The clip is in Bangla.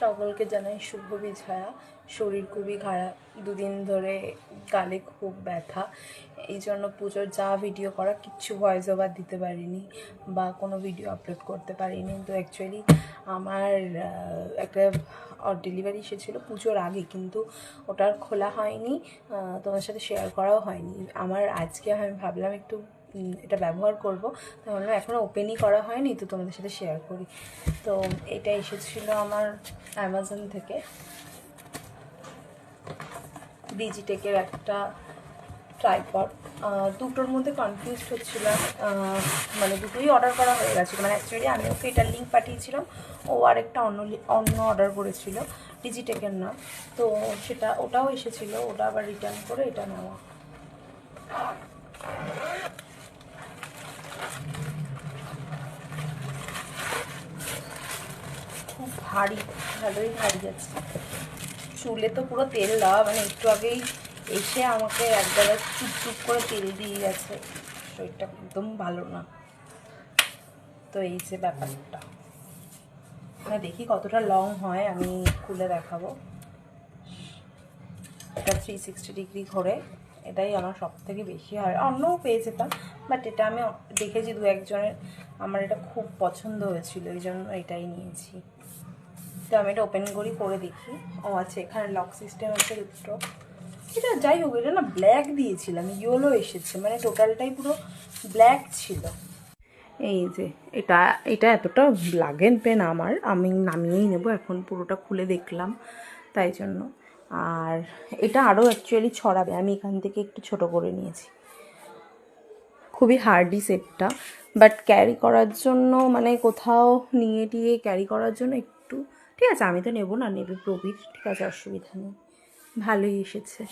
সকলকে জানাই শুভ বিজয়া। শরীর খুবই খারাপ, দুদিন ধরে গালে খুব ব্যথা, এই জন্য পুজোর যা ভিডিও করা কিচ্ছু ভয়েস ওভার দিতে পারিনি বা কোনো ভিডিও আপলোড করতে পারিনি। তো অ্যাকচুয়ালি আমার একটা ডেলিভারি এসেছিলো পুজোর আগে, কিন্তু ওটার খোলা হয়নি, তোমার সাথে শেয়ার করাও হয়নি। আমার আজকে আমি ভাবলাম একটু এটা ব্যবহার করব, তাহলে এখনও ওপেনই করা হয়নি, তো তোমাদের সাথে শেয়ার করি। তো এটা এসেছিলো আমার অ্যামাজন থেকে, ডিজিটেকের একটা ট্রাইপড। দুটোর মধ্যে কনফিউজড হচ্ছিলাম, মানে দুটোই অর্ডার করা হয়ে গেছিলো। মানে অ্যাকচুয়ালি আমি ওকে এটার লিঙ্ক পাঠিয়েছিলাম, ও আরেকটা অন্য অর্ডার করেছিল, ডিজিটেকের নাম। তো ওটাও এসেছিলো, ওটা আবার রিটার্ন করে এটা নেওয়া। খুব ভারী, ভালোই ভারী আছে। চুলে তো পুরো তেল দেওয়া, মানে একটু আগেই এসে আমাকে একবার চুপ করে তেল দিয়ে গেছে। শরীরটা একদম ভালো না। তো এই যে ব্যাপারটা, মানে দেখি কতটা লং হয়, আমি খুলে দেখাবো। এটা 360 ডিগ্রি ঘোরে, এটাই আমার সব থেকে বেশি হয়। অন্যও পেয়ে যেতাম, বাট এটা আমি দেখেছি দু একজনের, আমার এটা খুব পছন্দ হয়েছিল, এই জন্য এটাই নিয়েছি। তো আমি এটা ওপেন করি, করে দেখি। ও আচ্ছা, এখানে লক সিস্টেম আছে দুটো। এটা যাই হোক, এটা না ব্ল্যাক দিয়েছিলাম, ইয়েলো এসেছে, মানে টোটালটাই পুরো ব্ল্যাক ছিল। এই যে এটা এটা এতটা লাগেন পেন আমার, আমি নামিয়েই নেব এখন, পুরোটা খুলে দেখলাম তাই জন্য। আর এটা আরও অ্যাকচুয়ালি ছড়াবে, আমি এখান থেকে একটু ছোট করে নিয়েছি। খুবই হার্ডি সেটটা, বাট ক্যারি করার জন্য, মানে কোথাও নিয়ে টিয়ে ক্যারি করার জন্য একটু ঠিক আছে। আমি তো নেব না, নেবে প্রবীর, ঠিক আছে, অসুবিধা নেই, ভালোই এসেছে।